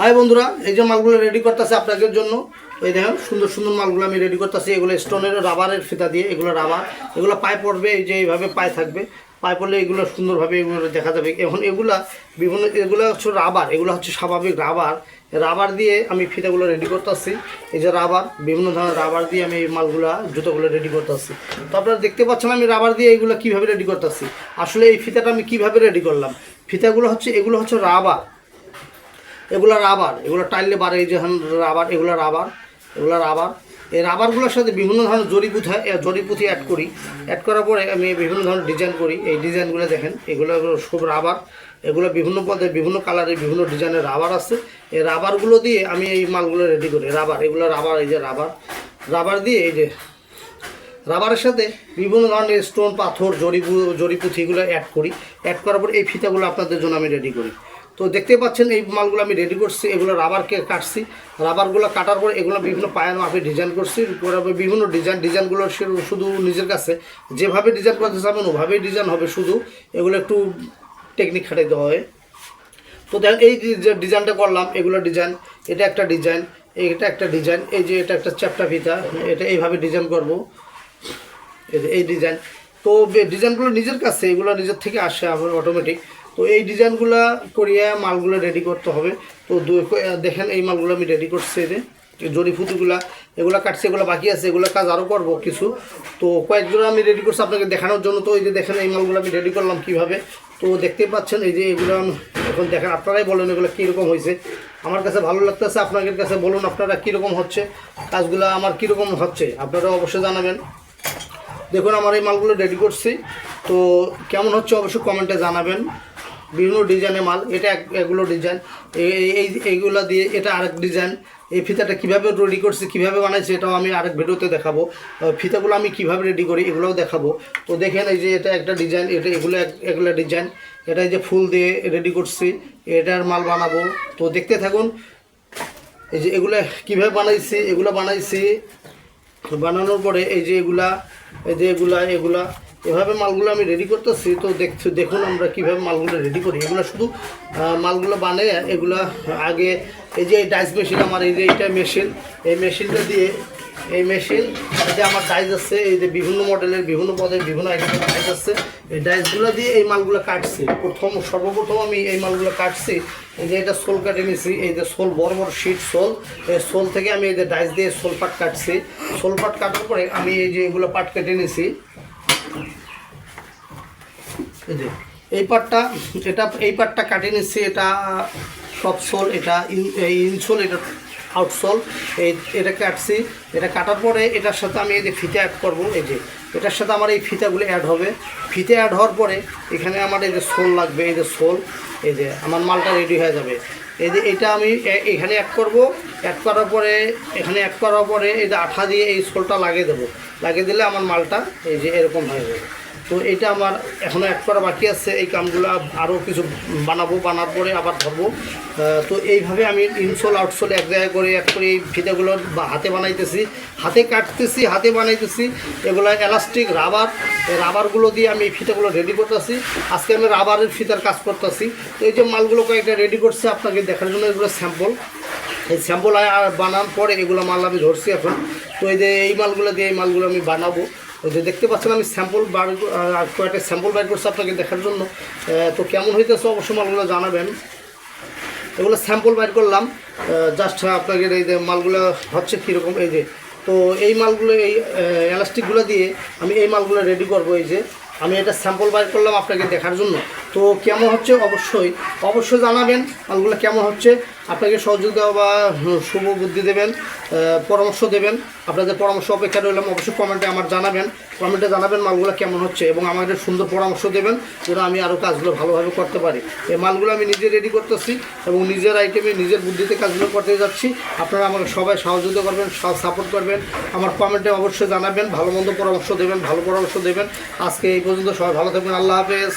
High বন্ধুরা, এই যে মালগুলো রেডি করতেছে আপনাদের জন্য। এই দেখেন সুন্দর সুন্দর মালগুলো আমি রেডি করতেছি। এগুলো স্টোনের রাবারের ফিতা দিয়ে, এগুলো রাবার, এগুলো পায়ে পড়বে। এই যে এইভাবে পায়ে থাকবে, পায়ে পড়লে এগুলো সুন্দরভাবে এগুলো দেখা যাবে। এখন এগুলা বিভিন্ন, এগুলো হচ্ছে রাবার, এগুলো হচ্ছে স্বাভাবিক রাবার। রাবার দিয়ে আমি ফিতাগুলো রেডি করতেছি। এই যে রাবার, বিভিন্ন ধরনের রাবার দিয়ে আমি এই মালগুলা জুতোগুলো রেডি করতেছি। তো আপনারা দেখতে পাচ্ছেন আমি রাবার দিয়ে এইগুলো কীভাবে রেডি করতেছি। আসলে এই ফিতাটা আমি কীভাবে রেডি করলাম, ফিতাগুলো হচ্ছে, এগুলো হচ্ছে রাবার, এগুলো রাবার, এগুলো টাইলে বাড়ে। এই যে রাবার, এগুলো রাবার, এগুলো রাবার। এই রাবারগুলোর সাথে বিভিন্ন ধরনের জড়িপুঁথি অ্যাড করি। অ্যাড করার পরে আমি বিভিন্ন ধরনের ডিজাইন করি। এই ডিজাইনগুলো দেখেন, এগুলো সব রাবার। এগুলো বিভিন্ন পদে, বিভিন্ন কালারের, বিভিন্ন ডিজাইনের রাবার আছে। এই রাবারগুলো দিয়ে আমি এই মালগুলো রেডি করি। রাবার, এগুলো রাবার, এই যে রাবার, রাবার দিয়ে এই যে রাবারের সাথে বিভিন্ন ধরনের স্টোন, পাথর, জড়িপুঁথিগুলো অ্যাড করি। অ্যাড করার পর এই ফিতাগুলো আপনাদের জন্য আমি রেডি করি। তো দেখতে পাচ্ছেন এই মালগুলো আমি রেডি করছি। এগুলো রাবারকে কাটছি। রাবারগুলো কাটার পর এগুলো বিভিন্ন পায়ের মাপে ডিজাইন করছি। বিভিন্ন ডিজাইনগুলো শুধু নিজের কাছে যেভাবে ডিজাইন করতে চাবেন ওভাবেই ডিজাইন হবে, শুধু এগুলো একটু টেকনিক খাটাই দেওয়া হয়। তো দেখেন এই যে ডিজাইনটা করলাম, এগুলো ডিজাইন, এটা একটা ডিজাইন, এটা একটা ডিজাইন, এই যে এটা একটা চ্যাপ্টা ফিতা, এটা এইভাবে ডিজাইন করব। এই ডিজাইন, তো ডিজাইনগুলো নিজের কাছে, এগুলো নিজের থেকে আসে আমার অটোমেটিক। তো এই ডিজাইনগুলো করিয়ে মালগুলো রেডি করতে হবে। তো দেখেন এই মালগুলো আমি রেডি করছি। এই জড়িপুঁথিগুলা এগুলো কাটছি, এগুলো বাকি আছে, এগুলো কাজ আরও করবো কিছু। তো কয়েকজন আমি রেডি করছি আপনাকে দেখানোর জন্য। তো এই যে দেখেন এই মালগুলো আমি রেডি করলাম কীভাবে। তো দেখতেই পাচ্ছেন এই যে এগুলো এখন দেখেন, আপনারাই বলেন এগুলো কীরকম হয়েছে। আমার কাছে ভালো লাগতেছে, আপনাদের কাছে বলুন আপনারা কীরকম হচ্ছে, কাজগুলো আমার কীরকম হচ্ছে আপনারা অবশ্যই জানাবেন। দেখুন আমার এই মালগুলো রেডি করছি, তো কেমন হচ্ছে অবশ্যই কমেন্টে জানাবেন। বিভিন্ন ডিজাইনের মাল, এটা এগুলো ডিজাইন, এইগুলো দিয়ে এটা আরেক ডিজাইন। এই ফিতাটা কীভাবে রেডি করছি, কীভাবে বানাইছি, এটাও আমি আরেক ভিডিওতে দেখাবো। ফিতাগুলো আমি কীভাবে রেডি করি এগুলোও দেখাবো। তো দেখেন এই যে এটা একটা ডিজাইন, এগুলো ডিজাইন, এটা এই যে ফুল দিয়ে রেডি করছি, এটার মাল বানাবো। তো দেখতে থাকুন এই যে এগুলো কীভাবে বানাইছি। এগুলো বানাইছি, বানানোর পরে এই যে এগুলা, এই যে এগুলা এভাবে মালগুলো আমি রেডি করতেছি। তো দেখুন আমরা কীভাবে মালগুলো রেডি করি। এগুলো শুধু মালগুলো বানাই, এগুলা আগে এই যে ডাইস মেশিন আমার, এই যে এইটা মেশিন, এই মেশিনটা দিয়ে, এই মেশিন, এই যে আমার ডাইস আছে, এই যে বিভিন্ন মডেলের, বিভিন্ন পদের, বিভিন্ন আইটেমের ডাইস আছে। এই ডাইসগুলো দিয়ে এই মালগুলো কাটছি। সর্বপ্রথম আমি এই মালগুলো কাটছি। এই যে এটা সোল কাটে নিছি, এই যে সোল, বড় বড় শিট সোল, এই সোল থেকে আমি এই যে ডাইস দিয়ে সোল পাট কাটছি। সোল পাট কাটার পরে আমি এই যে এগুলো পাট কেটে নিছি। এই যে এই পাটটা, এই পাটটা কাটে নিচ্ছি। এটা সব সোল, এটা ইনসোল, এটা আউটসোল, এটা কাটছি। এটা কাটার পরে এটার সাথে আমি এই যে ফিতা অ্যাড করবো। এই যে এটার সাথে আমার এই ফিতাগুলো অ্যাড হবে। ফিতা অ্যাড হওয়ার পরে এখানে আমার এই যে সোল লাগবে, এই যে সোল, এই যে আমার মালটা রেডি হয়ে যাবে। এই যে এটা আমি এখানে অ্যাড করব। অ্যাড করার পরে, এখানে অ্যাড করার পরে এই যে আঠা দিয়ে এই সোলটা লাগিয়ে দেবো। লাগিয়ে দিলে আমার মালটা এই যে এরকম হয়ে যাবে। তো এটা আমার এখনও অ্যাড করা বাকি আছে। এই কামগুলো আরও কিছু বানাবো, বানার পরে আবার ধরবো। তো এইভাবে আমি ইনসোল আউটসোল এক জায়গায় করে অ্যাড করে এই ফিতাগুলো হাতে বানাইতেছি, হাতে কাটতেছি, হাতে বানাইতেছি। এগুলো এলাস্টিক রাবার, এই রাবারগুলো দিয়ে আমি এই ফিতাগুলো রেডি করতেছি। আজকে আমি রাবারের ফিতার কাজ করতেছি। তো এই যে মালগুলো কয়েকটা রেডি করছে আপনাকে দেখার জন্য, এগুলো স্যাম্পল। এই স্যাম্পল বানানোর পরে এগুলো মাল আমি ধরছি এখন। তো এই যে এই মালগুলো দিয়ে এই মালগুলো আমি বানাবো। ওই যে দেখতে পাচ্ছেন আমি স্যাম্পল কয়েকটা স্যাম্পল বাইর করছি আপনাকে দেখার জন্য। তো কেমন হইতেছে অবশ্যই মালগুলো জানাবেন। এগুলো স্যাম্পল বাইর করলাম জাস্ট আপনাকে, এই যে মালগুলো হচ্ছে কীরকম। এই যে তো এই মালগুলো, এই এলাস্টিকগুলো দিয়ে আমি এই মালগুলো রেডি করবো। এই যে আমি এটা স্যাম্পল বাইর করলাম আপনাকে দেখার জন্য। তো কেমন হচ্ছে অবশ্যই জানাবেন মালগুলো কেমন হচ্ছে। আপনাকে সহযোগিতা বা শুভ বুদ্ধি দেবেন, পরামর্শ দেবেন। আপনাদের পরামর্শ অপেক্ষা রইলাম। অবশ্যই কমেন্টে আমার জানাবেন, কমেন্টে জানাবেন মালগুলো কেমন হচ্ছে, এবং আমাদের সুন্দর পরামর্শ দেবেন যেন আমি আরও কাজগুলো ভালোভাবে করতে পারি। এই মালগুলো আমি নিজে রেডি করতেছি এবং নিজের আইটেমে, নিজের বুদ্ধিতে কাজগুলো করতে যাচ্ছি। আপনারা আমাকে সবাই সহযোগিতা করবেন, সাপোর্ট করবেন। আমার কমেন্টে অবশ্যই জানাবেন, ভালো মন্দ পরামর্শ দেবেন, ভালো পরামর্শ দেবেন। আজকে এই পর্যন্ত, সবাই ভালো থাকবেন। আল্লাহ হাফেজ।